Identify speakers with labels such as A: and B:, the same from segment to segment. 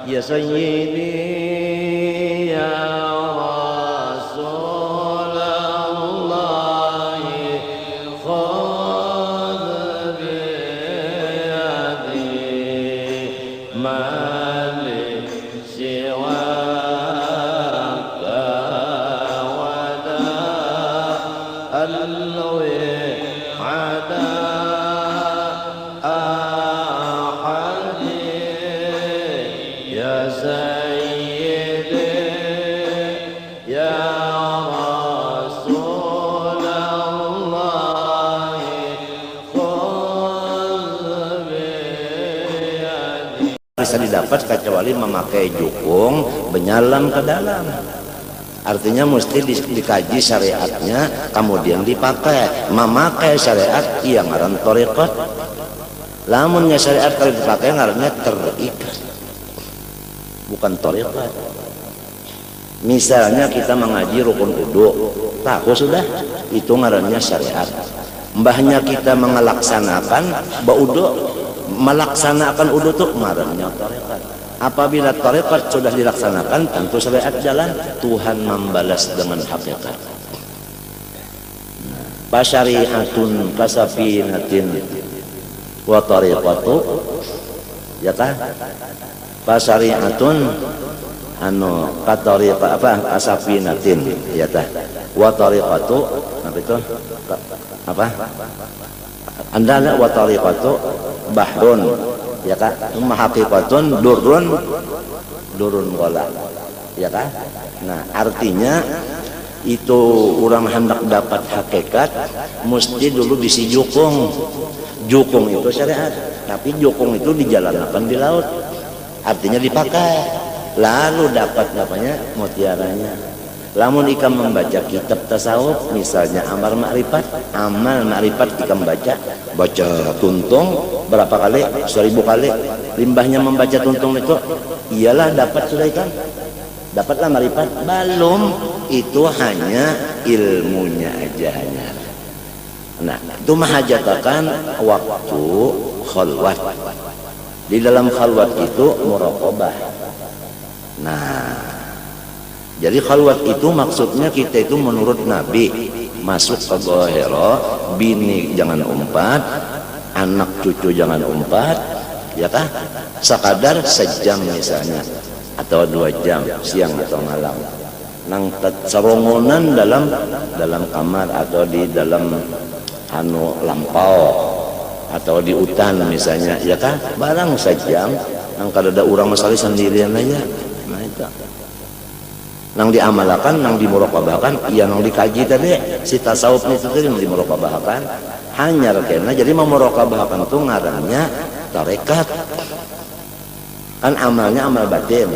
A: ya sayyidi ya Rasulullah khudh biyadi malik siwaka wada alwi ada bisa didapat kecuali memakai jukung menyalam ke dalam. Artinya mesti dikaji syariatnya kemudian dipakai. Memakai syariat yang ngaran thariqat. Lamunnya syariat kalau dipakai ngarannya terikat, bukan thariqat. Misalnya kita mengaji rukun wudu, tahu sudah itu ngarannya syariat. Mbahnya kita melaksanakan baudu, melaksanakan wudu itu ngarannya thariqat. Apabila thariqat sudah dilaksanakan, tentu syariat jalan. Tuhan membalas dengan hakikat. Pasyari'atun kasafinatin wa thariqatu, ya kan? Pasyari'atun anu katariqa apa kasafinatin, ya tah. Wa thariqatu apa itu? Apa? Andala wa thariqatu bahrun, ya kan? Haqiqatun durun wala, ya kan? Nah, artinya itu orang hendak dapat hakikat mesti dulu bisi jukung. Jukung itu syariat, tapi jukung itu dijalankan di laut, artinya dipakai, lalu dapat namanya mutiaranya. Lamun ikam membaca kitab tasawuf, misalnya amal ma'rifat ikam baca tuntung berapa kali, 1000 kali, limbahnya membaca tuntung itu, iyalah dapat sudah ikam, dapatlah ma'rifat. Belum, itu hanya ilmunya aja hanya. Nah, itu menghajatkan waktu khalwat. Di dalam khalwat itu muraqabah. Nah, jadi khalwat itu maksudnya kita itu menurut Nabi masuk ke Gua Hira, bini jangan umpat, anak cucu jangan umpat, ya kah? Sekadar sejam misalnya atau 2 jam siang atau malam. Nang serongonan dalam kamar atau di dalam anu lampau atau di hutan misalnya, ya kan? Barang sejam, nang kada ada orang masali sendirian aja. Nah itu. Nang diamalkan, nang dimuraqabahkan, iya nang dikaji tadi si tasawuf itu tadi nang dimuraqabahkan, hanya karena jadi memuraqabahkan itu ngarannya tarekat. Kan amalnya amal batin,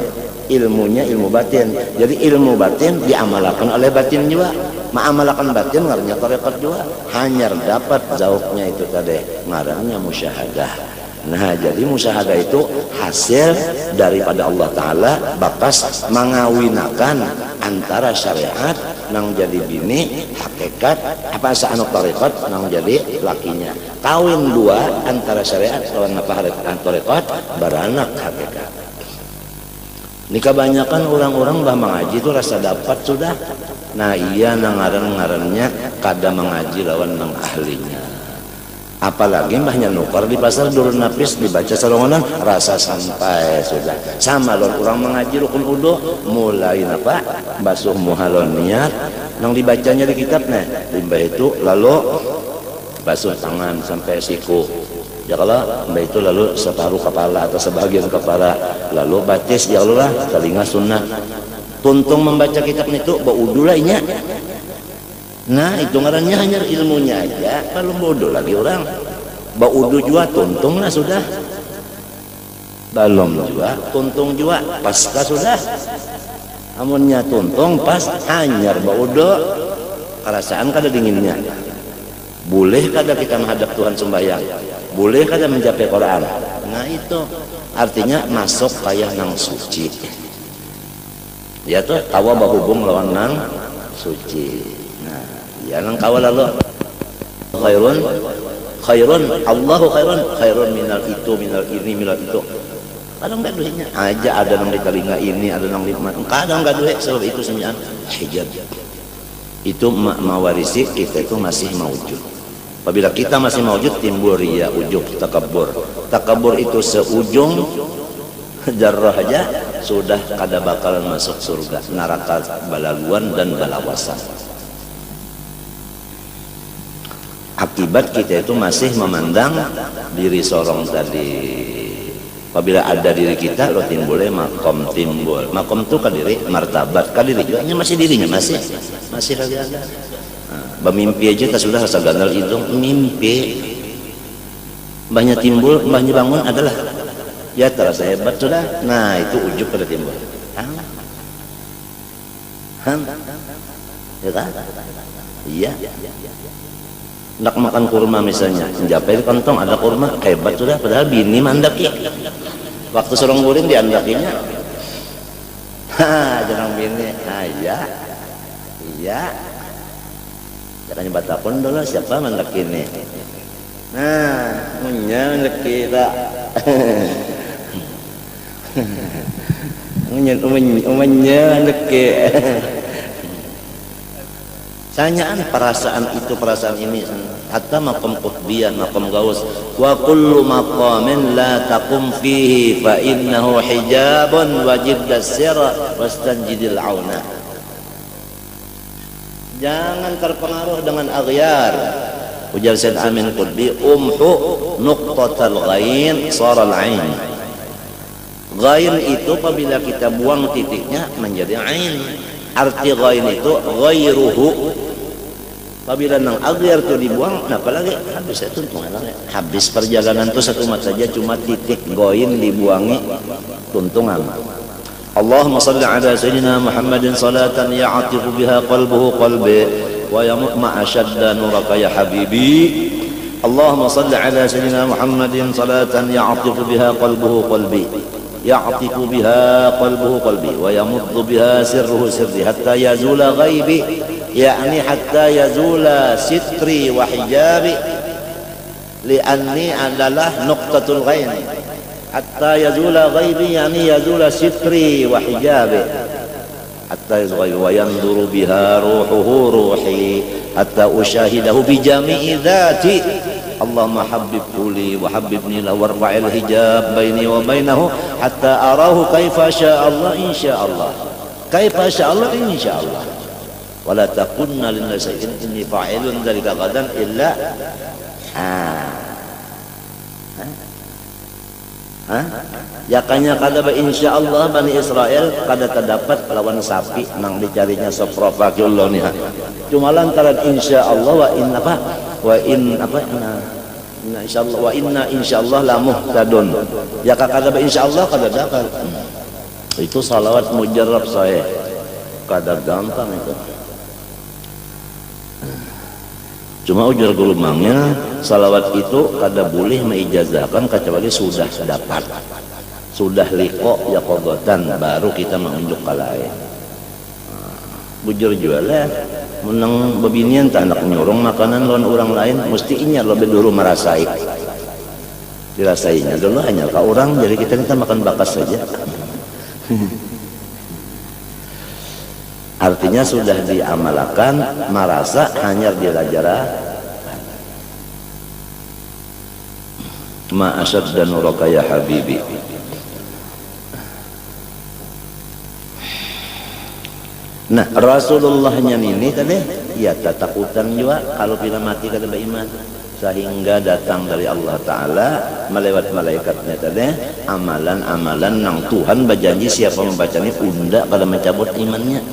A: ilmunya ilmu batin. Jadi ilmu batin diamalkan oleh batin juga. Mengamalkan batin ngarannya tarekat juga. Hanya dapat zauqnya itu tadi ngarannya musyahadah. Nah, jadi musyahadah itu hasil daripada Allah Ta'ala bakas mengawinakan antara syariat nang jadi bini, hakikat apa saanu tarekat nang jadi lakinya. Kawin dua antara syariat lawan apa tarekat baranak hakikat. Ini kebanyakan orang-orang bah mengaji itu rasa dapat sudah. Nah, iya nang ngaran-ngarannya kada mengaji lawan nang ahlinya. Apalagi mbahnya nukar di pasar durun napis dibaca salongonan rasa sampai sudah sama lor orang mengaji rukun wudu mulai apa basuh muhalon niat nang dibacanya di kitabnya limbah itu lalu basuh tangan sampai siku ya kalau limbah itu lalu separuh kepala atau sebagian kepala lalu batis ya Allah telinga sunnah tuntung membaca kitab itu baudu lainnya. Nah, itu ngarannya hanya ilmunya aja, kalau bodoh lagi orang. Baudu juga tuntung lah sudah. Belum juga, tuntung juga, pasca sudah. Amunnya tuntung pas hanyar baudu. Kerasaan kada dinginnya. Boleh kada kita menghadap Tuhan sembahyang? Boleh kada mencapai Quran? Nah, itu artinya masuk kayak nang suci. Ya tuh, tawa bahubung lawan nang suci. Ya nang kawal lalu khairun Allahu khairun minal itu minal ini minal itu Kadang nggak duitnya aja, ada nang di telinga ini, ada nang di kadang nggak duit, sebab itu semuanya hijab. Itu mawarisi kita itu masih maujud. Apabila kita masih maujud, timbul riya, ujub, takabur. Takabur itu seujung jarrah aja sudah kada bakal masuk surga, neraka balaluan dan balawasan. Akibat kita itu masih memandang diri sorong tadi. Apabila ada diri kita, lo timbulnya makom timbul. Makom itu kadiri, martabat kadiri juga masih dirinya masih lagi ada. Bermimpi aja tak sudah rasa gandal hidung, mimpi banyak timbul, banyak bangun adalah ya terasa hebat sudah. Nah itu ujub pada timbul. Ya kan? Iya. Nak makan kurma misalnya, mencapai kantong ada kurma, hebat sudah. Padahal bini mandaki. Waktu sorong guring diandakinya, jarang bini. Iya. Jangan nyebat pun dulu siapa mandak ini. Nah, punya mandak kita. Umanya mandak kita. Tanyaan perasaan itu, perasaan ini, hatta maqam qutbiyan, maqam gaus. Wa kullu maqamin la taqum fihi fa innahu hijabun wajib dasira wastanjidil auna. Jangan terpengaruh dengan aghyar. Ujar Said Amin Qutbi, umhu nuqtatal ghain saral ain. Ghain itu apabila kita buang titiknya menjadi ain. Arti ghain itu ghairuhu. Apabila nang aghyar itu dibuang, nah apalagi habis itu habis perjalanan itu satu mat saja, cuma titik ghain dibuangi tuntungan. Allahumma salli ala sayyidina Muhammadin salatan ya'atifu biha qalbuhu qalbi wa yamut ma ashadda nuraka ya habibi. Allahumma salli ala sayyidina Muhammadin salatan ya'atifu biha qalbuhu qalbi ya'atifu biha qalbuhu qalbi wa yamuddu biha sirruhu sirri hatta yazula ghaibi, yakni hatta yazula sitri wa hijabi, li'anni adalah nuqtatul ghain. Hatta yazula ghaibi yani yazula sitri wa hijabi, hatta yazula wa yanduru biha ruhuhu ruhi hatta ushahidahu bi jami'i dhati. Allahumma habbibhu li wa habbibni lahu warfa'il hijab baini wa bainahu hatta arahu kaifa sya'allah insya'allah, kaifa sya'allah insya'allah. Wala takunna lin nasiin inni fa'ilun dzalika qadan illa yakanya kada ba insyaallah Bani Israel kada terdapat lawan sapi nang dicarinya soprofakullah nih. Cuma lantaran insyaallah wa in apa wa in apa inna insyaallah wa inna insyaallah la muhtadun. Ya kada ba insyaallah kada dapat. Itu salawat mujarrab saya. Kada gampang itu. Cuma ujar gulumangnya salawat itu kada boleh meijazahkan kecuali sudah dapat, sudah liko ya kogotan, baru kita menunjuk ke lain. Bujur jual lah menang bebinian tak anak nyurung makanan lawan orang lain, mesti inya lebih dulu merasai, dirasainya dulu hanya ke orang, jadi kita makan bakas saja. Artinya sudah diamalkan, merasa hanya dilajara ma asad dan nuraka ya habibi. Nah Rasulullahnya ini tadi ya ketakutan juga kalau bila mati kada beriman, sehingga datang dari Allah Ta'ala melewat malaikatnya tadi amalan-amalan nang Tuhan berjanji siapa membaca ini unda kada mencabut imannya.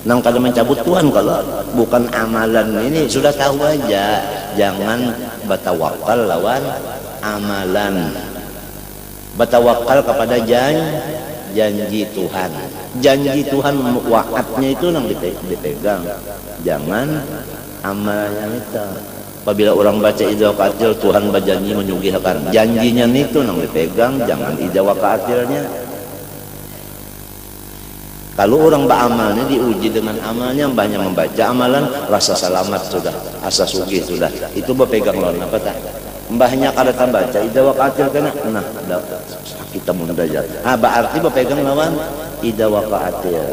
A: Nang kada mencabut Tuhan kalau bukan amalan ini sudah tahu aja, jangan bertawakal lawan amalan, bertawakal kepada janji Tuhan. Janji Tuhan waatnya itu nang dipegang, jangan amalannya itu. Apabila orang baca idza waqa'atil Tuhan berjanji menyugihkan, janjinya itu nang dipegang, jangan idza waqa'atilnya. Kalau orang beramalnya diuji dengan amalnya, banyak membaca amalan, rasa selamat sudah, asa sugih sudah, itu berpegang lawan apa tak? mbahnya kada tambaca idza waqa'atil kana nah kita munajat berarti bepegang lawan idza waqa'atil.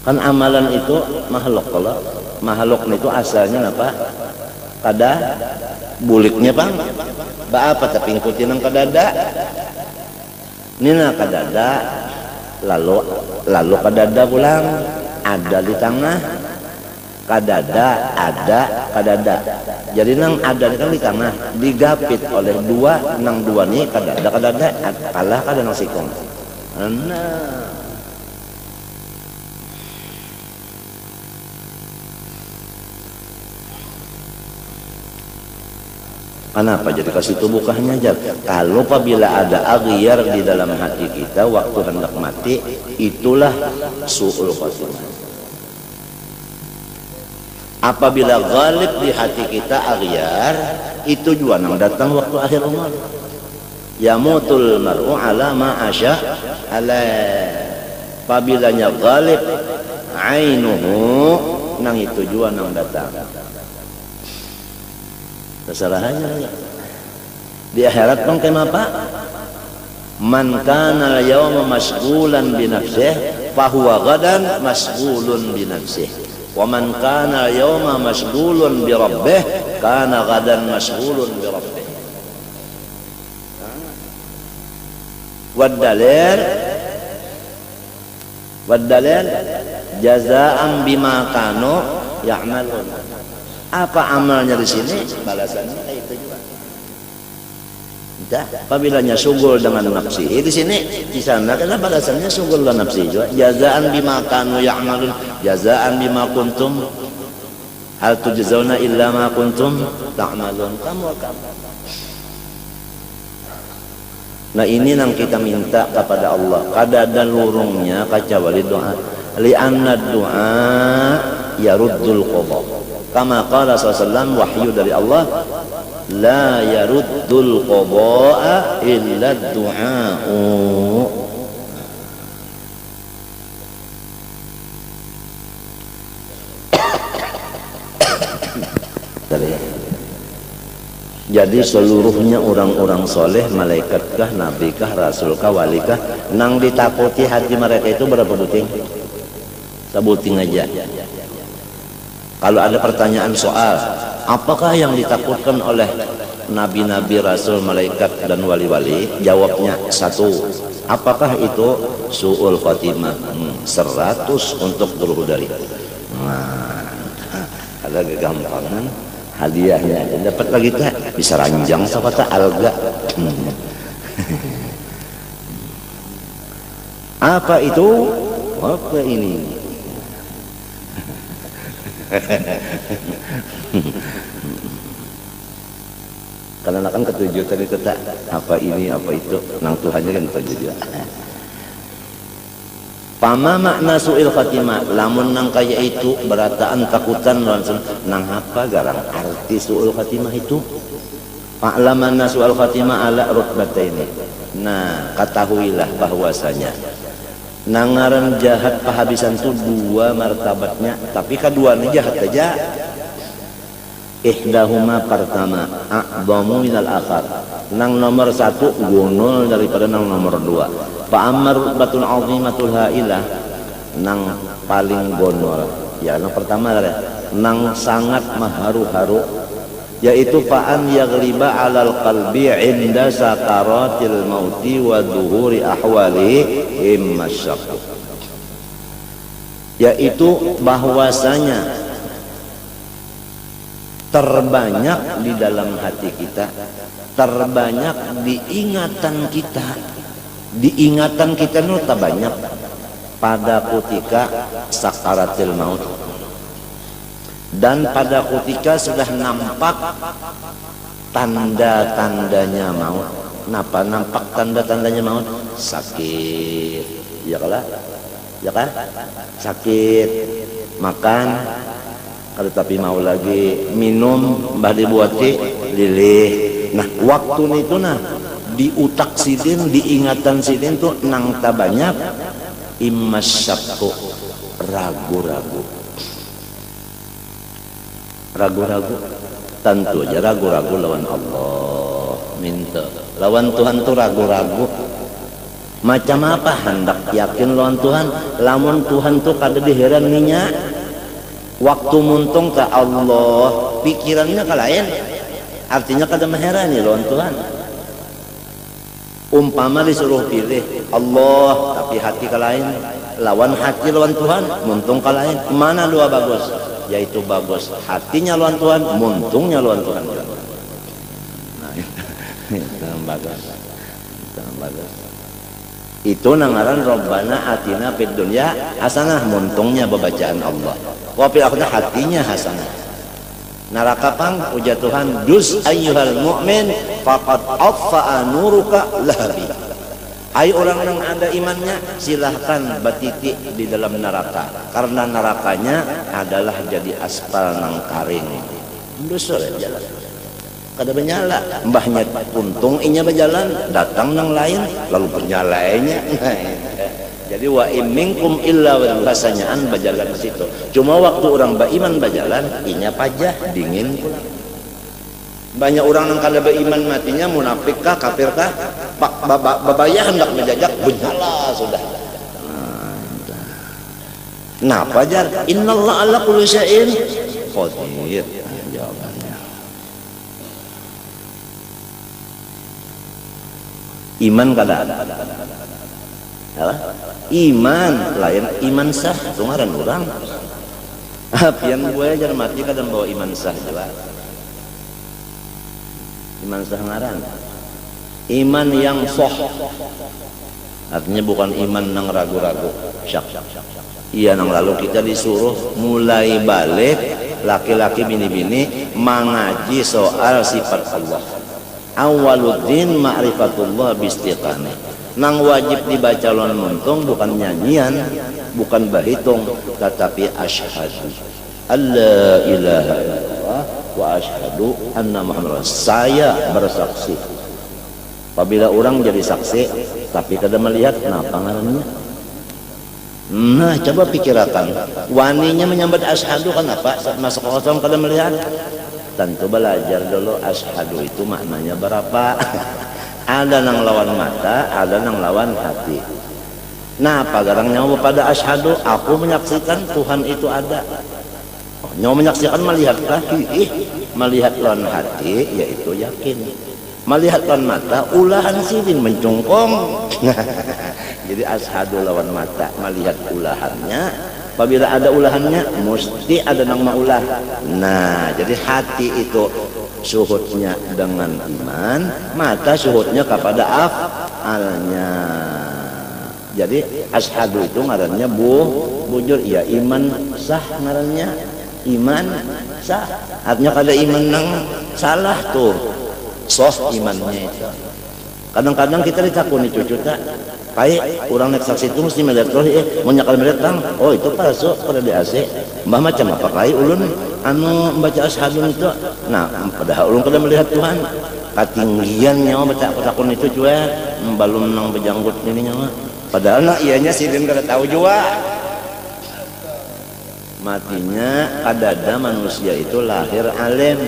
A: Kan amalan itu makhluk, kalau makhluk itu asalnya apa? Kada buliknya bang apa tapi ngikutin yang kadada nina kadada lalu kadada pulang ada di tengah kadada ada kadada jadi nang ada kan di tengah digapit oleh dua nang dua nih kadada kalah kada nang sikong nah. Kenapa jadi kasih tubuh aja? Kalau apabila ada aghyar di dalam hati kita waktu hendak mati, itulah su'ul khatimah. Apabila ghalib di hati kita aghyar, itu juga nang datang waktu akhir umur. Yamutul mar'u ala ma asya ala. Apabilanya ghalib ainuhu, nang itu juga nang datang. Kesalahannya di akhirat bang kayak apa? Man kana al-yawma mashghulan bi nafsihi fa huwa ghadan mashghulun bi nafsihi wa man kana al-yawma mashghulun bi rabbih kana ghadan mashghulun bi rabbih. Wad-dalil jazaa'an bima kanu ya'malun. Apa amalnya di sini? Balasannya itu juga. Entah, apabila sugul dengan nafsi. Di sini, di sana karena balasannya sugul dengan nafsi juga. Jazaan bima kanu ya'malun, jazaan bima kuntum. Hal tujzauna illa ma kuntum ta'malun. Kamu akan. Nah ini yang kita minta kepada Allah. Kada ada lurungnya kecuali doa. Li'anna doa yaruddul qadha. Kama qala sallallahu wahyu dari Allah la yaruddul qada'a illa du'a'u. Jadi seluruhnya orang-orang soleh, malaikatkah, nabikah, rasulkah, walikah, nang ditakuti hati mereka itu berapa buting? Sebuting aja. Kalau ada pertanyaan soal, apakah yang ditakutkan oleh nabi-nabi, rasul, malaikat, dan wali-wali? Jawabnya satu. Apakah itu su'ul khatimah? 100 untuk guru dari. Nah, ada kegampangan hadiahnya. Dapat lagi tak? Bisa ranjang sama tak alga. Apa itu? Apa ini? Karena kan ketujuh tadi tetap apa ini apa itu nang Tuhannya kan ketujuh. Pama makna su'il khatimah lamun nang kaya itu berataan takutan langsung nang apa garang arti su'ul khatimah itu pa'lamanna su'ul khatimah ala rutbataini. Nah ketahuilah bahwasanya nangaran jahat pahabisan itu dua martabatnya, tapi keduanya jahat aja. Ihdahuma pertama a'dhamu minal akhar. Nang nomor satu gunul daripada nang nomor dua. Fa amar batul azimatul hailah nang paling gonol. Ya nang pertama adalah nang sangat maharu-haru yaitu fa'an yaghliba 'alal qalbi 'inda sakaratil mauti wa dhuhuri ahwali immasyaq, yaitu bahwasanya terbanyak di dalam hati kita, terbanyak diingatan kita itu terbanyak pada ketika sakaratil maut. Dan pada ketika sudah nampak tanda-tandanya maut. Kenapa nampak tanda-tandanya maut? Sakit, ya kalah, ya kan? Sakit, makan, kalau tapi mau lagi minum, mbah dibuati lilih. Nah, waktu itu nah di utak sidin, diingatan sidin tuh nang tabanyak imasyakku ragu-ragu. ragu-ragu, tentu aja ragu-ragu lawan Allah, minta lawan Tuhan tuh ragu-ragu. Macam apa hendak yakin lawan Tuhan, lamun Tuhan tuh kada diheran ninya, waktu muntung ke Allah, pikirannya ke lain, artinya kada meherani lawan Tuhan. Umpama disuruh pilih Allah tapi hati ke lain, lawan hati lawan Tuhan, muntung ke lain, mana dua bagus? Yaitu bagus hatinya lawan Tuhan, muntungnya lawan Tuhan. Nah, itu bagus, itu bagus. Itu nangaran Rabbana atina fid dunya hasanah, muntungnya bacaan Allah. Wa fil akhirati hatinya hasanah. Neraka pang ujar Tuhan, dus ayyuhal mu'min faqad affa'a nuruka lahabi. Hai orang yang ada imannya, silahkan batiti di dalam neraka, karena nerakanya adalah jadi aspal nang karing. Dusur jalan kada menyala, mbahnya untung inya berjalan, datang nang lain lalu bernyalainya. Jadi wa imminkum illa wal hasanyaan berjalan ke situ. Cuma waktu orang beriman berjalan, inya pajah dingin. Banyak orang yang kada beriman matinya munafik kah, kafir kah, babaya hendak menjajak benyala sudah. Napa jar? Innallaha ala kulli syai'in qadir. Jawabannya. Iman kada ada. Iman lain iman sah tungaran orang. Pian gue jar mati kada bawa iman sah juga. Iman sah ngaran. Iman yang soh. Artinya bukan iman nang ragu-ragu, syak. Iya nang lalu kita disuruh mulai balik laki-laki bini-bini mengaji soal sifat Allah. Awaluddin ma'rifatullah bistiqani. Nang wajib dibaca lawan muntung bukan nyanyian, bukan bahitung, tetapi asyhadu alla ilaha illallah wa asyhadu anna muhammadar rasul. Saya bersaksi. Apabila orang jadi saksi tapi kada melihat, kenapa ngarannya? Nah, coba pikirkan. Waninya menyambat asyhadu kan apa? Masuk kosong kada melihat. Tentu belajar dulu asyhadu itu maknanya berapa. Ada nang lawan mata, ada nang lawan hati. Nah, pagarang nyawa pada asyhadu, aku menyaksikan Tuhan itu ada. Oh, nyawa menyaksikan melihatkah? Melihat lawan hati yaitu yakin. Melihat lawan mata ulahan sidin mencungkong. Jadi asyhadu lawan mata, melihat ulahannya. Apabila ada ulahannya, mesti ada nang maulah. Nah, jadi hati itu syuhudnya dengan iman, mata syuhudnya kepada afalnya. Jadi asyhadu itu ngarannya bujur, ya iman sah ngarannya, iman sah. Artinya kada iman nang salah tuh, soh imannya itu. Kadang-kadang kita ditakuni cucu tak, kayak orang naik saksi itu mesti melihat terus, menyakal melihat tang, oh itu palsu pada di AC. Mbah macam apa kayak ulun anu membaca asyhadu itu. Nah, padahal ulun kada melihat Tuhan. Katinggian nyawa baca takun itu juga balum nang bejanggut ini nyawa. Padahal nak ianya sidin kada tahu juga. Matinya kadada manusia itu lahir alim.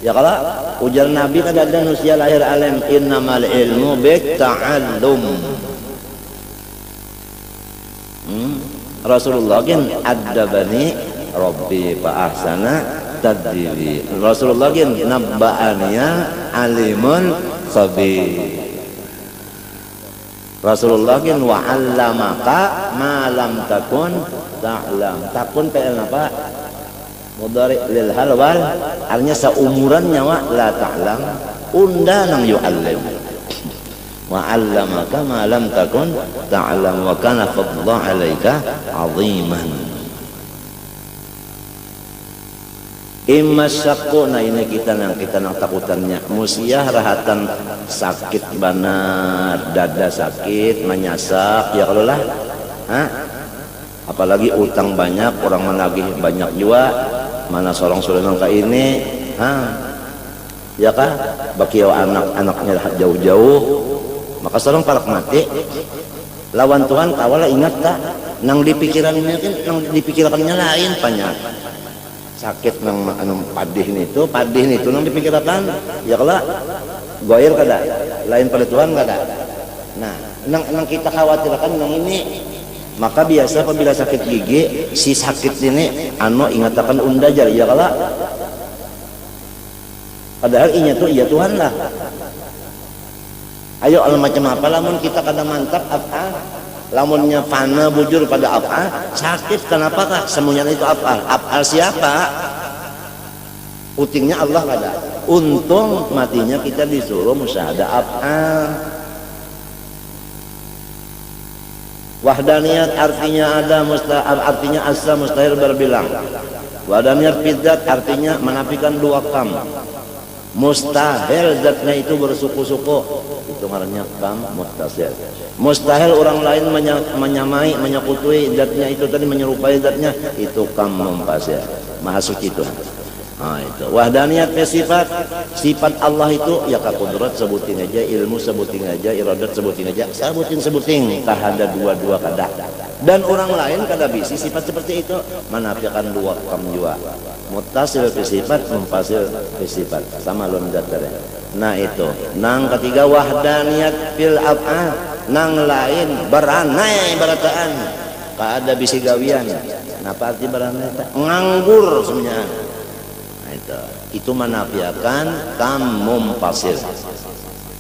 A: Ya kalau ujar Nabi kada ada manusia lahir alim, innamal ilmu bitta'allum. Rasulullah kan adabani Rabbi fa ahsana tadbibi. Rasulullah kan nabba'aniya alimun khabir. Rasulullah kan wa 'allamaka ma lam takun ta'lam. Takun PL apa? Mudhari lil hal wal, artinya seumuran nyawa la ta'lam, unda nang yu'allim. Wa 'allamaka ma lam takun ta'lam wa kana fadlu 'alaika 'aziman. Imma syakku, nah ini kita nang takutannya musiah rahatan sakit banar, dada sakit, menyasak ya kalau lah. Apalagi utang banyak, orang menagih banyak juga, mana seorang sudah ke ini, ya kah? Bakiau anak-anaknya jauh-jauh, maka seorang parak mati. Lawan Tuhan kawala ingat tak? Nang dipikirannya kan, nang dipikirkannya lain banyak. sakit nang anu padih itu nang dipikirkan ya kalau goir kada lain perituan kada. Nah nang kita khawatirkan nang ini, maka biasa apabila sakit gigi si sakit ini anu ingatakan undajar ya kalau padahal inya tuh iya Tuhan lah. Ayo macam apa lamun kita kada mantap apa lamunnya fana bujur pada apa sakit kenapa kah semuanya itu apa siapa utingnya Allah kada. Untung matinya kita disuruh musyahadah apa. Wahdaniyat artinya ada, artinya asa mustahil berbilang. Wahdaniyat bidzat artinya menafikan dua kam. Mustahil zatnya itu bersuku-suku, itu ngarannya kam muttasil. Mustahil orang lain menyamai menyekutui zatnya itu tadi menyerupai zatnya, itu kam mumpasil. Maha suci Tuhan. Nah, itu wahdaniyat sifat Allah itu ya kaqudrat sebutin aja, ilmu sebutin aja, iradat sebutin aja, sebutin tahada dua kada. Dan orang lain kada bisi sifat seperti itu menafikan dua kam jua. Muttasil fi sifat, mumpasil fi sifat, sama lon datare. Nah itu. Nang ketiga wahdaniyat fil af'al, nang lain beranai barataan. Ka ada bisi gawian. Napa arti beranai? Nganggur semuanya. Itu menafikan kam mumpasil.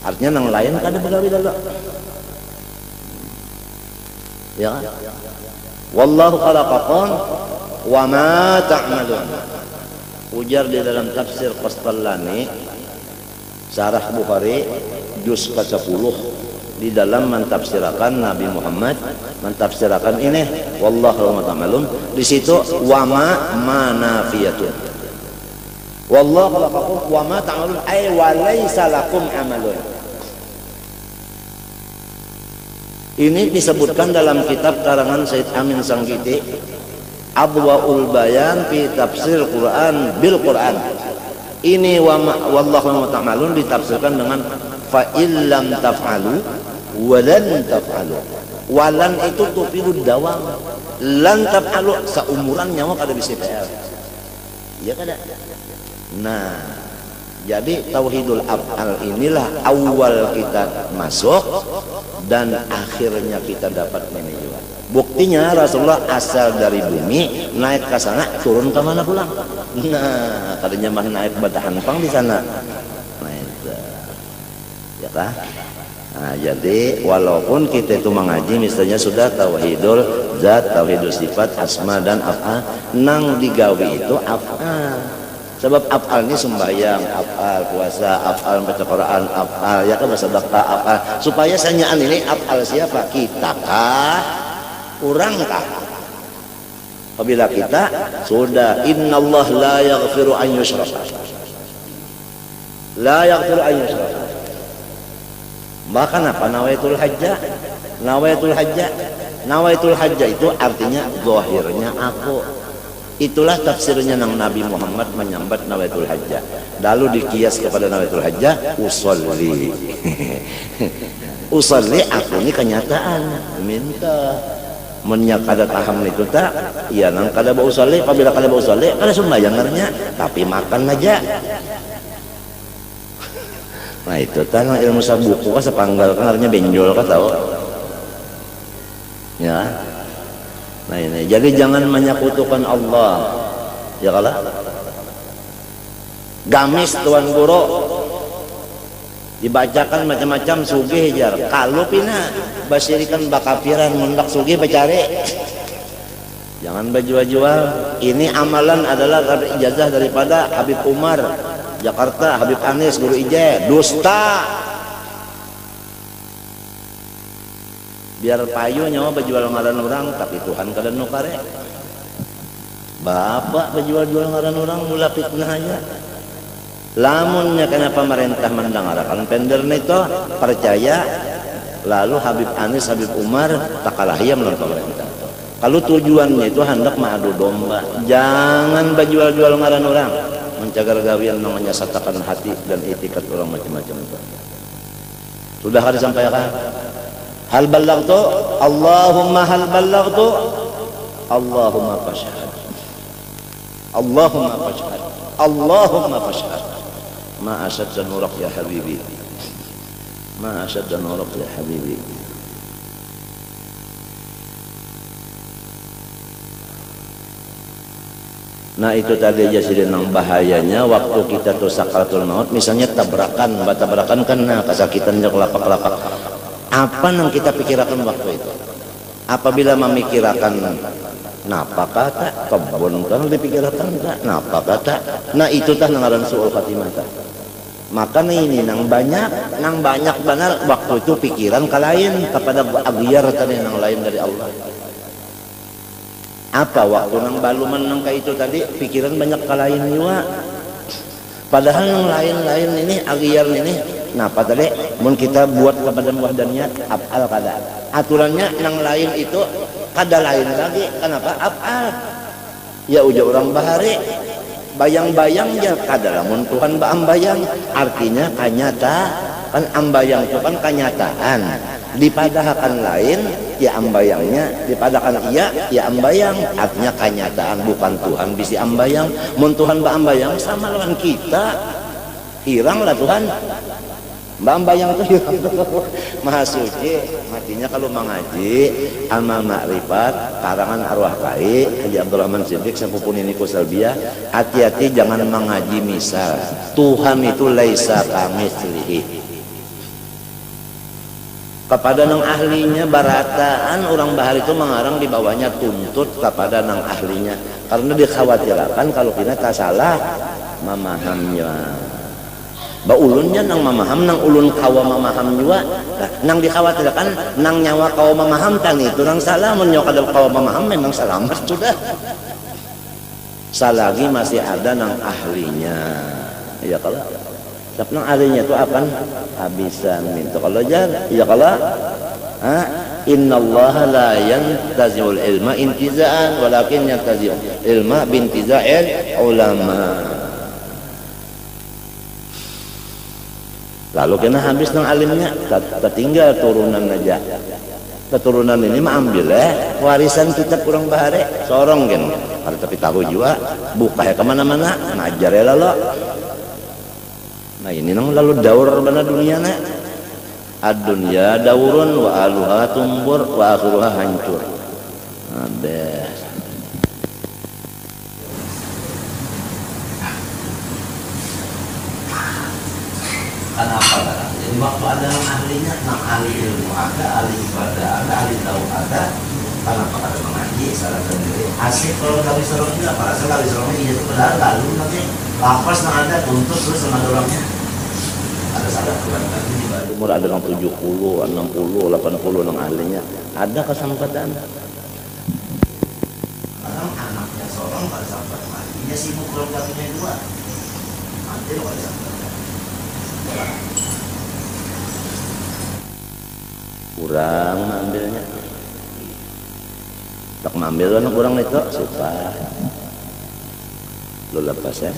A: Artinya nang lain kada begawi dulu. Ya. Wallahu khalaqakum wa ma ta'malun. Ujar di dalam tafsir Qastallani Syarah Bukhari juz ke-10 di dalam mentafsirkan Nabi Muhammad mentafsirkan ini wallahu ta'malun di situ wa ma manafiyatun. Wallahu khalaqakum wa ma ta'malun ay wa laisa lakum amalun. Ini disebutkan dalam kitab karangan Said Amin Sangkiti Adwaul Bayan fi Tafsir Quran bil Quran. Ini wallahu ta'malun ditafsirkan dengan fa illam taf'alu walan taf'alu. Walan itu tufidud dawam. Lan taf'alu seumuran nyawa kada bisa PR. Iya kada? Nah, jadi tauhidul af'al inilah awal kita masuk dan akhirnya kita dapat menuju. Buktinya Rasulullah asal dari bumi naik ke sana, turun ke mana pulang. Nah, tadinya mah naik badahan pang di sana. Nah, itu. Ya kah? Nah, jadi walaupun kita itu mengaji misalnya sudah tauhidul zat, tauhidul sifat, asma dan af'al, nang digawi itu af'al. Sebab af'al ini sembahyang, af'al puasa, af'al baca Quran, af'al ya kan bersedekah, af'al. Supaya sanyaan ini af'al siapa? Kita kah? Orang kah? Apabila kita sudah innallah la yaghfiru an yushraka. La yaghfiru an yushraka. Maka apa nawaitul hajjah? Nawaitul hajjah. Nawaitul hajjah itu artinya zahirnya aku. Itulah tafsirnya nang Nabi Muhammad menyambat nawaitul hajjah. Lalu dikias kepada nawaitul hajjah usolli. Usolli aku ini kenyataan. Minta menyak kada paham itu tak? Iya nang kada bau usolli. Apabila kada bau usolli, kada sembayangnya. Tapi makan aja. Nah itu tanah ilmu sabuku kan sepanggal kan artinya benjol kan tahu. Ya. Nah ini, jadi jangan menyekutukan Allah. Ya kalah. Gamis tuan guru dibacakan macam-macam sugih jar. Kalau pina basirikan bakapiran mendak sugih bacari. Jangan berjual-jual. Ini amalan adalah ijazah daripada Habib Umar Jakarta, Habib Anis guru ijazah. Dusta. Biar payu nyawa berjual ngaran orang tapi Tuhan kada nukare. Bapak berjual-jual ngaran orang mula fitnah aja. Lamunnya kenapa pemerintah mendengarkan pender itu percaya lalu Habib Anis, Habib Umar takalahia menonton pemerintah. Kalau tujuannya itu hendak mengadu domba, jangan berjual-jual ngaran orang, mencagar gawian namanya satakan hati dan etikat orang macam-macam itu. Sudah kada disampaikan? Hal ballagtu? Allahumma hal ballagtu? Allahumma fashhad. Allahumma fashhad, Allahumma fashhad. Ma asyadda nurak ya habibi, ma asyadda nurak ya habibi. Nah itu tadi aja sih nang bahayanya waktu kita tuh sakaratul maut, misalnya tabrakan kan, nah kesakitannya kelapak-kelapak. Apa yang kita pikirkan waktu itu? Apabila memikirkan napa kata kebun kan dipikirkan tak napa kata, nah itu tah ngaran suul khatimah tah. Maka ini nang banyak benar waktu itu pikiran ke lain kepada agiar tadi nang lain dari Allah. Apa waktu nang baluman nang kayak itu tadi pikiran banyak ke lain juga. Padahal yang lain-lain ini agiar ini napa tadi mun kita buat kepada wahdaniyat af'al kada. Aturannya nang lain itu kada lain lagi. Kenapa? Af'al. Ya uja orang bahari bayang-bayang ya kada lamun Tuhan baambayang artinya kanyata kan ambayang itu kan kanyataan. Dipadahakan lain ya ambayangnya, dipadakan iya ya ambayang, artinya kanyataan bukan Tuhan bisa ambayang. Mun Tuhan baambayang sama lawan kita hirang lah Tuhan. Baambayang itu hirang. Maha suci matinya kalau mengaji amal makrifat karangan arwah kai Haji Abdurrahman Siddiq sepupu Niniku Salbiah. Hati-hati jangan mengaji misal Tuhan itu laisa kamitslihi. Kepada nang ahlinya barataan orang bahar itu mengarang di bawahnya tuntut kepada nang ahlinya karena dikhawatirkan kalau kita tak salah memahamnya. Ba ulunnya nang memaham nang ulun kawa memaham juga nah, nang dikhawatirkan nang nyawa kawa memaham tan itu nang salah mun nyawa kada kawa memaham memang selamat sudah. Selagi masih ada nang ahlinya ya kalau tapi nang ahlinya itu akan habisan minta kalau jar ya kalau innallaha la yantazi'ul ilma intiza'an walakin yantazi'ul ilma bintiza'il ulama. Lalu kena habis nang alimnya tertinggal turunan aja. Keturunan ini mah ambil warisan kita kurang bahare sorong kan tapi tahu juga buka ya kemana-mana ngajar ya lalu. Nah ini nang lalu daur bana dunia na ad-dunya daurun wa aluha tumbur wa akhiruha hancur. Ada kenapa kan? Jadi waktu ada ahlinya, nah ahli ilmu ada, ahli ibadah ada, ahli tahu ada. Kenapa ada mengaji salah sendiri? Asik kalau kali serong juga, para sekali serongnya iya itu padahal lalu nanti lapas nang ada tuntut terus sama orangnya. Ada salah kurang tadi di umur ada yang 70, 60, 80 nang ahlinya. Ada kesempatan. Orang anaknya seorang pada sampai mati, dia sibuk keluarga punya dua. Mati loh pada sampai. Kurang ambilnya. Tak mengambil anak orang itu suka. Lo lepas ya.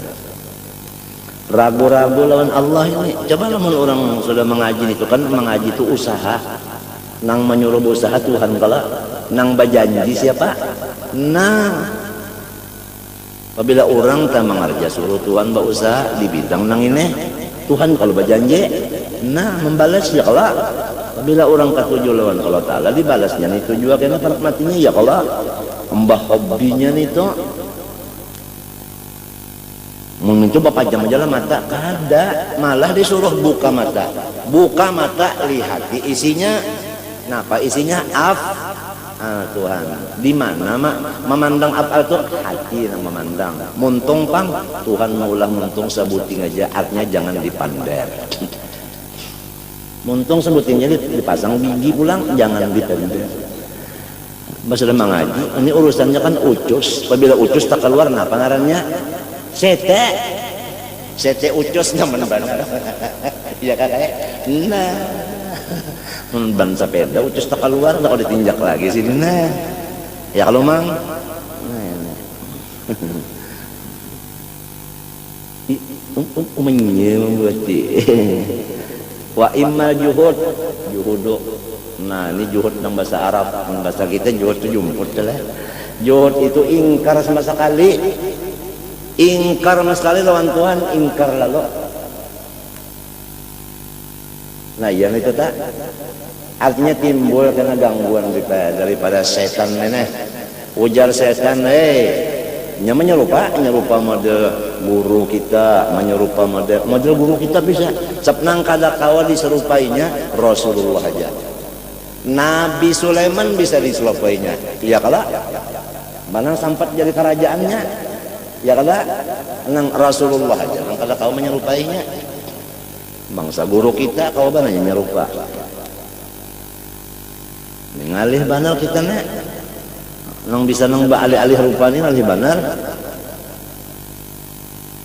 A: Ragu-ragu lawan Allah ini. Coba lamun orang sudah mengaji itu kan mengaji itu usaha. Nang menyuruh usaha Tuhan kalau nang berjanji siapa? Nah, apabila orang tak mengerja suruh Tuhan berusaha di bidang nang ini, Tuhan kalau berjanji, nah membalas ya kalau. Apabila orang katuju lawan Allah Ta'ala dibalasnya itu juga karena matinya ya kalau mbah hobinya itu mencoba pajam aja lah mata kada malah disuruh buka mata lihat di isinya napa isinya Tuhan di mana memandang apa itu hati yang memandang muntung pang Tuhan maulah muntung sebuting aja artinya jangan dipander muntung sebutingnya dipasang biji pulang jangan dipander. Sudah mengaji ini urusannya kan ucus apabila ucus tak keluar nah pengarannya sete ucus nyaman benar iya kakak nah ban sepeda ucus tak keluar tak ditinjak lagi sini nah ya kalau mang membuati wa imma juhudu nah ini juhud dalam bahasa Arab bahasa kita juhud itu jumhur lah juhud itu ingkar sama sekali ingkar sekali lawan Tuhan, ingkar lalu. Nah yang itu tak artinya timbul karena gangguan daripada setan ini. Ujar setan, menyerupa model guru kita, menyerupa model guru kita bisa. Sepnang kada kawa diserupainya Rasulullah aja. Nabi Sulaiman bisa diserupainya. Iya kala? Mana sempat jadi kerajaannya? Ya kala? Nang Rasulullah aja, nang kada kawa menyerupainya. Bangsa guru kita kawa bananya menyerupa. Mengalih banal kita nek. Nang bisa nang alih-alih rupanya alih benar.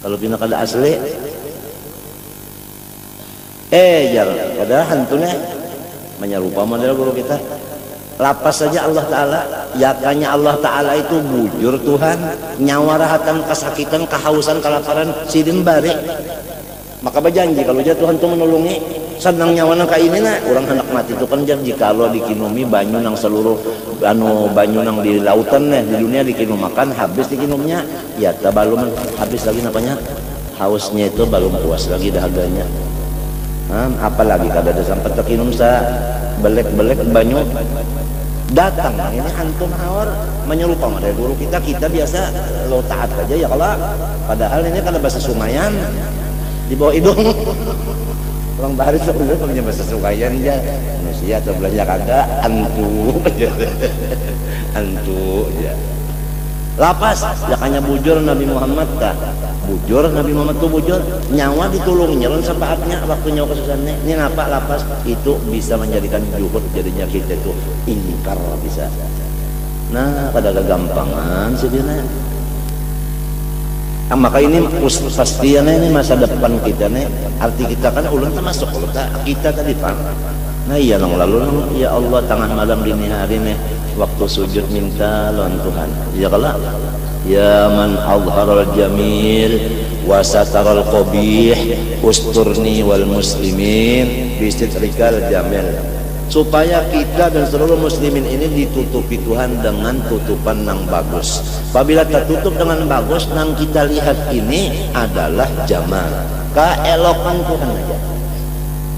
A: Kalau pindah kada asli jangan kada hantunya menyerupa model guru kita. Lapas saja Allah Ta'ala, yakanya Allah Ta'ala itu bujur Tuhan, nyawa rahatan, kesakitan, kehausan, kelaparan sidin bari. Maka berjanji kalau dia Tuhan itu menolongi senang nyawa nang kaini na orang hendak mati itu kan janji kalau dikinumi banyu nang seluruh banyu nang di lautan di dunia dikinum makan habis dikinumnya ya belum habis lagi napanya hausnya itu belum puas lagi dahaganya. Apalagi kada ada sampai terkinum sa belek-belek banyu datang ini antum hawar menyerupa dari guru kita biasa lo taat aja ya kalau padahal ini kada bahasa Sumayan di bawah hidung orang baris sebelum punya bahasa Sumayan aja manusia atau belanja kagak antu ya lapas jakanya bujur Nabi Muhammad kah bujur Nabi Muhammad tuh bujur nyawa ditulung nyelon sapaatnya waktu nyawa kesusahannya ini napa lapas itu bisa menjadikan juhud jadinya kita itu ingkar bisa. Nah pada kegampangan sebenarnya. Maka ini pastinya ini masa depan kita nih arti kita kan ulang termasuk kita tadi pak. Nah iya nong lalu ya Allah tengah malam dini hari nih waktu sujud minta lawan Tuhan ya kalau ya man azharal jamil wa sataral qabih usturni wal muslimin bistitrikal jamil supaya kita dan seluruh muslimin ini ditutupi Tuhan dengan tutupan yang bagus. Apabila tertutup dengan bagus, yang kita lihat ini adalah jamal, keelokan Tuhan aja,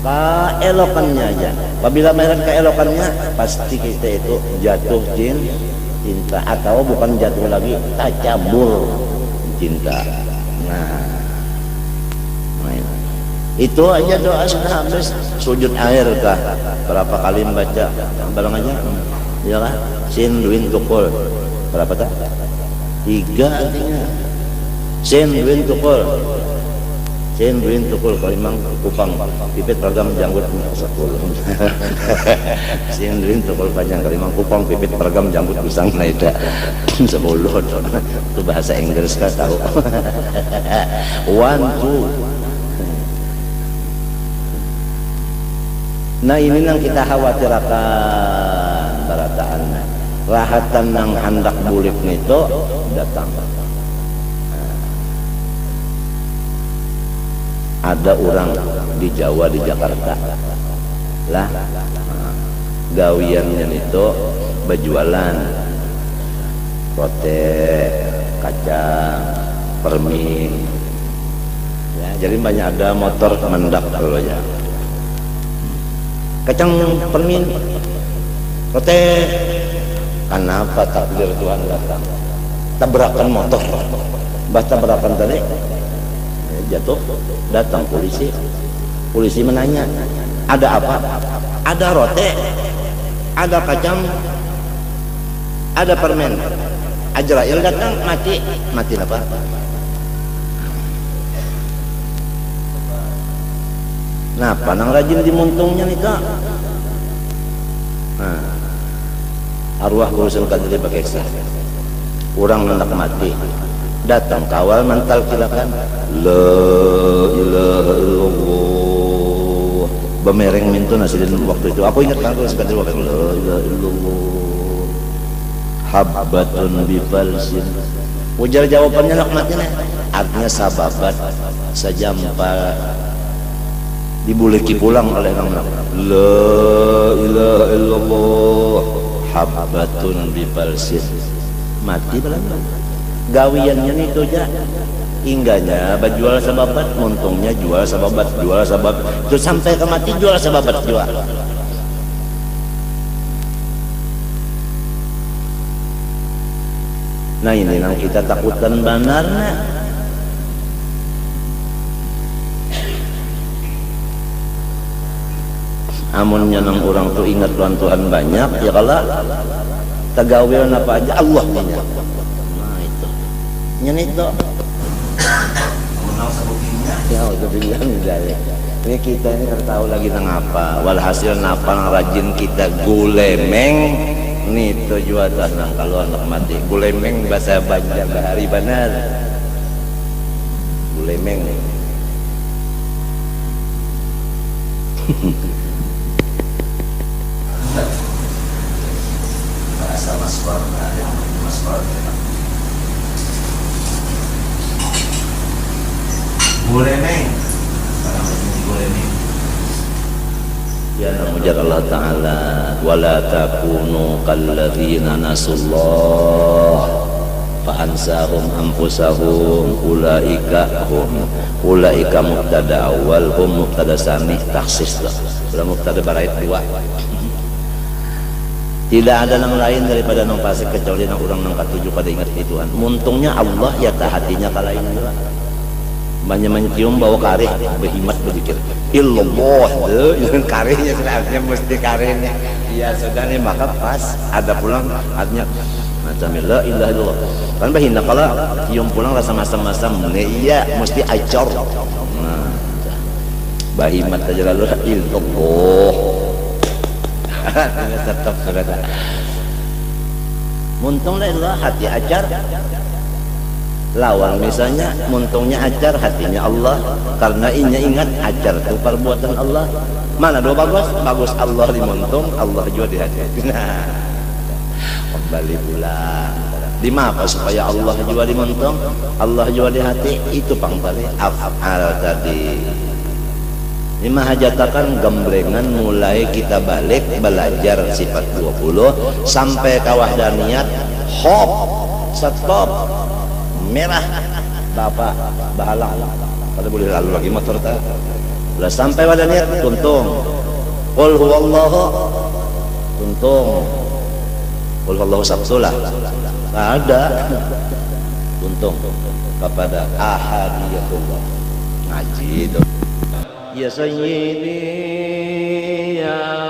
A: keelokannya aja. Apabila melihat keelokannya, pasti kita itu jatuh cinta atau bukan jatuh lagi, tajabur cinta. Nah itu aja doa sudah habis sujud air kah berapa kali membaca barang aja ya lah sin duin tukul berapa tak 3 artinya sin duin tukul kalau memang kupang pipit pergam janggut 10 sin duin tukul panjang kalau memang kupang pipit pergam janggut busang nah itu 10 itu bahasa Inggris kah tahu 1 2. Nah ini yang kita khawatirkan barataan rahatan yang hendak bulik itu datang. Ada orang di Jawa di Jakarta lah gawiannya itu berjualan rote kacang permin ya, jadi banyak ada motor mendak kalau ya kacang permin rote kenapa takdir Tuhan datang tabrakan motor tabrakan tadi jatuh datang polisi menanya ada apa ada rote ada kacang ada permen Azrail datang mati apa nah panang rajin dimuntungnya nih kak nah arwah kurusan kadri pakai sah orang hendak mati datang kawal mental kilakan la ilaha illallah bemereng mintu nasidin waktu itu aku ingat kan kurusan kadri waktu la ilaha illallah habbatun bifalsin ujar jawabannya nak mati nih artinya sababat sejampal dibuleki pulang oleh orang la ilaha illallah habbatun bifalsin mati belum gawiannya itu aja Ingganya bajual sababat, untungnya jual sababat, itu sampai ke mati jual sababat jual. Nah ini yang kita takutkan banarnya. Amunnya nang orang tuh ingat Tuhan banyak, ya kalau tagawil apa aja Allah punya. Nah itu, nyen itu. Ya udah bilang ini kita ini kan tahu lagi nang apa. Walhasil napa nang rajin kita gulemeng. Nih itu juga nang kalau anak mati gulemeng bahasa Banjar bahari benar. Gulemeng. Bahasa Masbar, gulemeng. Ya namujar Allah Ta'ala wala takunu kalladzina nasullah fa'ansahum anfusahum ulaika mubtada awal hum mubtada sani taksis ulah mubtada barait dua. Tidak ada yang lain daripada nang fasik kecuali nang urang nang katuju pada ingat di Tuhan. Muntungnya Allah ya tah hatinya kalain juga. Banyak cium bawa kareh berhimat berpikir illallah deh karehnya sebenarnya mesti karehnya iya sudah nih maka pas ada pulang artinya macam la ilaha illallah kan bahina kalau cium pulang rasa masam-masam iya mesti acor. Nah bahimat aja lalu illallah tetap saudara muntung lah hati ajar lawan misalnya muntungnya ajar hatinya Allah karena inya ingat ajar itu perbuatan Allah mana do bagus Allah di muntung Allah juga di hati. Nah kembali pulang di apa supaya Allah juga di muntung Allah juga di hati itu pangpali af'al tadi. Lima hajatakan gemblengan mulai kita balik belajar sifat 20 sampai kawahdaniyat hop stop merah bapak bahalang pada boleh lalu lagi motor tak udah sampai pada niat tuntung qul huwallahu tuntung qul huwallahu sabsulah ada tuntung kepada ahadiyatullah ngaji dong ya sayyidi ya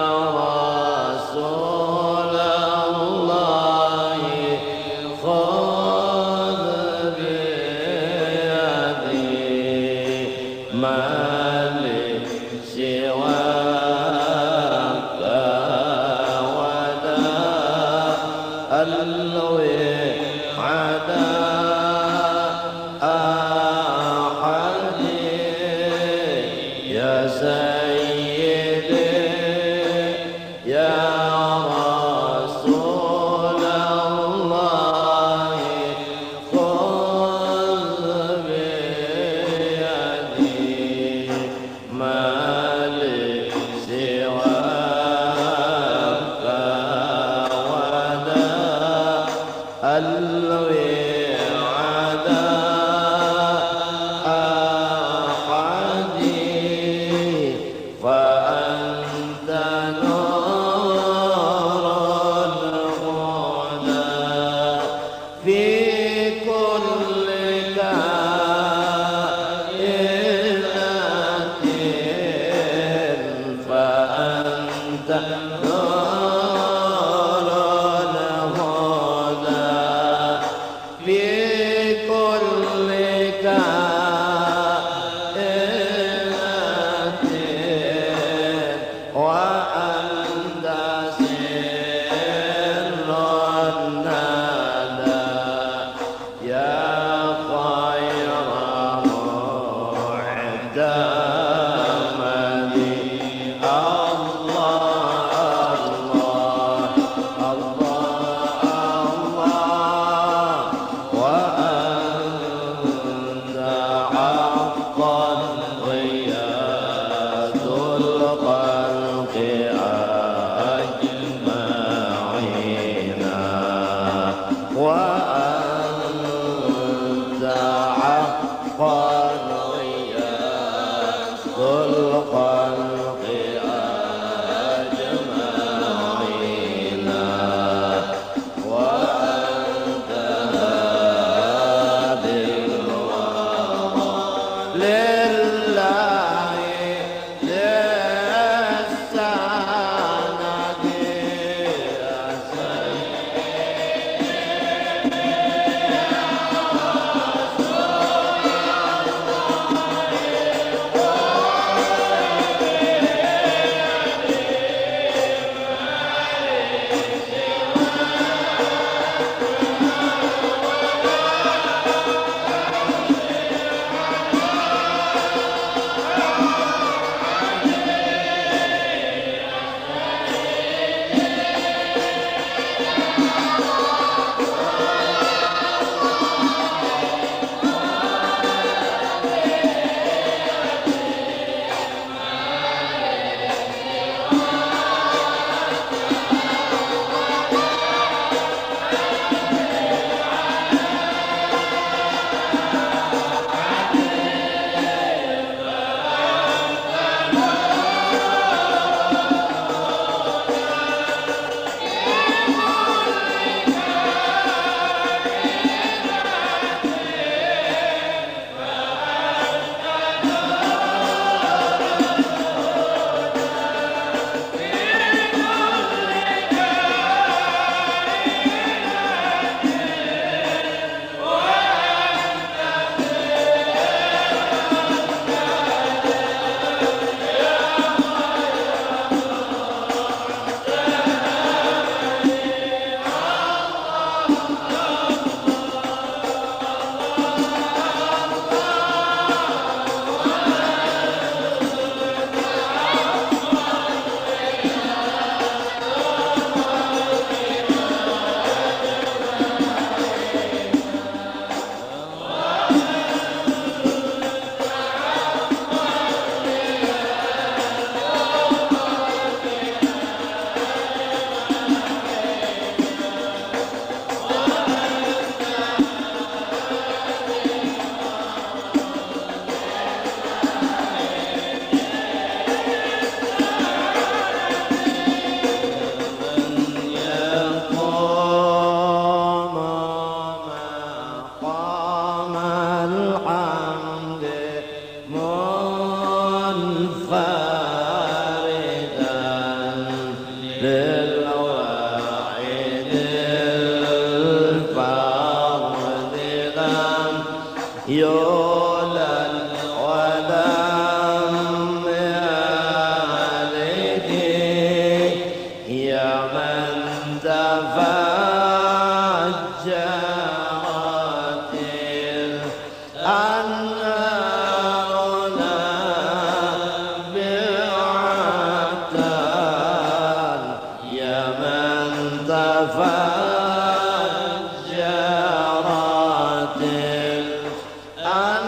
A: للواحد الفرد لم يولد ولم يلد يا من تفجرت الأنهار نابعة يا من تفجرت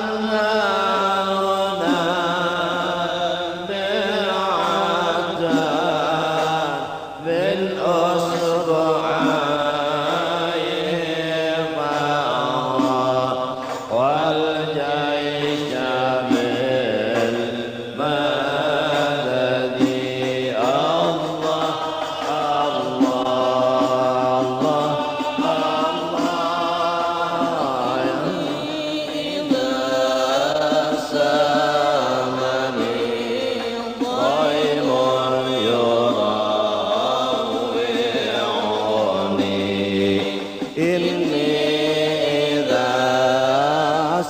A: الأنهار نابعة بالأصبعين والجيش بالمدد الله الله الله إذا سامني ضيم يراوعني إني إذا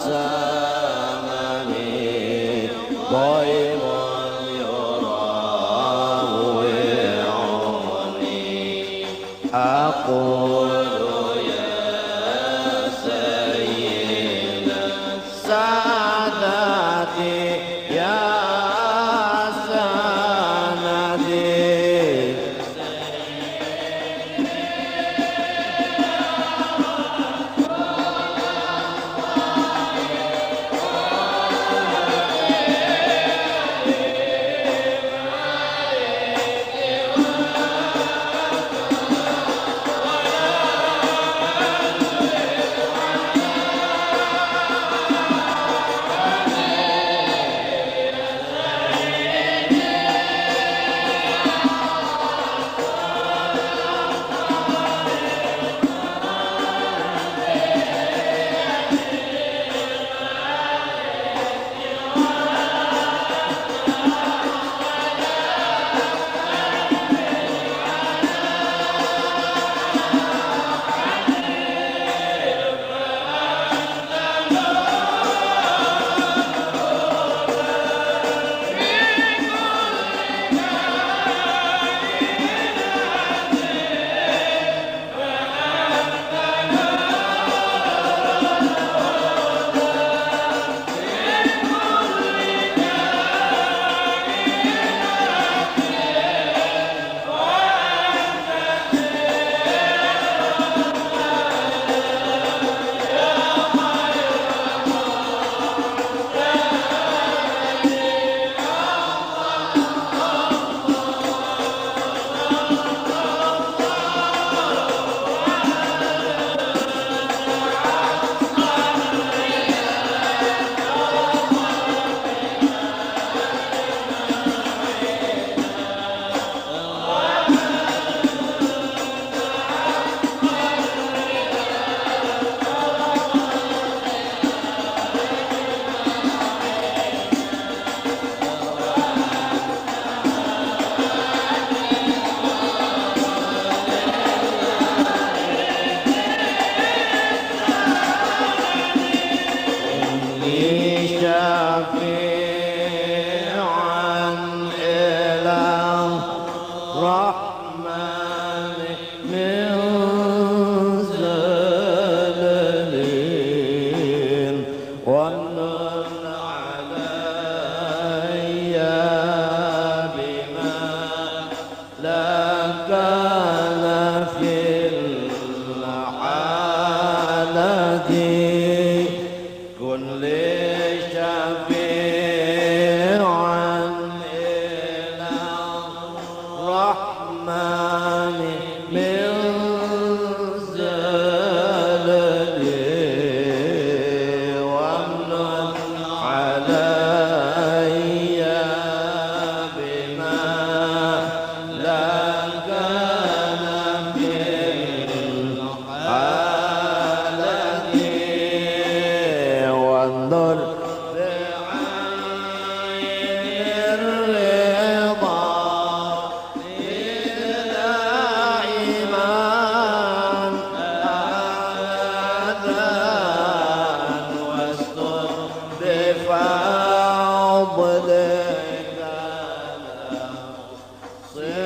A: سامني ضيم يراوعني أقول يا سيد سادتي يا سندي شفيعا إلى الرحمن من زلل ومن علي بما لا كان في الحالة كن لي شفيعا إلى الرحمن من زلل وامنن علي بما لا كان في الحالة وانظر بعين الرضا إذ Allah